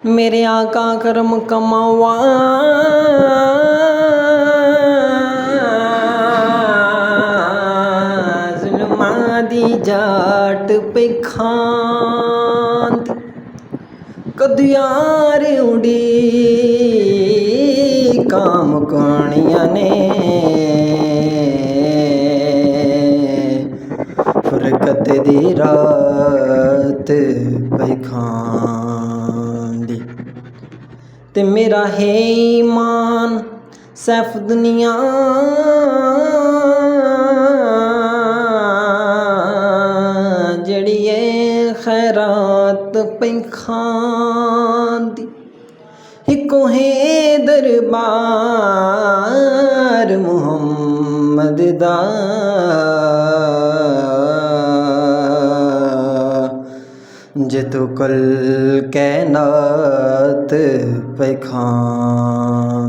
मेरे आका करम कमावा जुल्मां दी जाट पे खांद कदियार उड़ी काम कानिया ने फुरकत दी रात पे खांदी ते मेरा है ईमान सैफ दुनिया जड़िए खैरात पे खांदी हिको है दरबार मुहम्मद दा जितो कल कैनात पे खां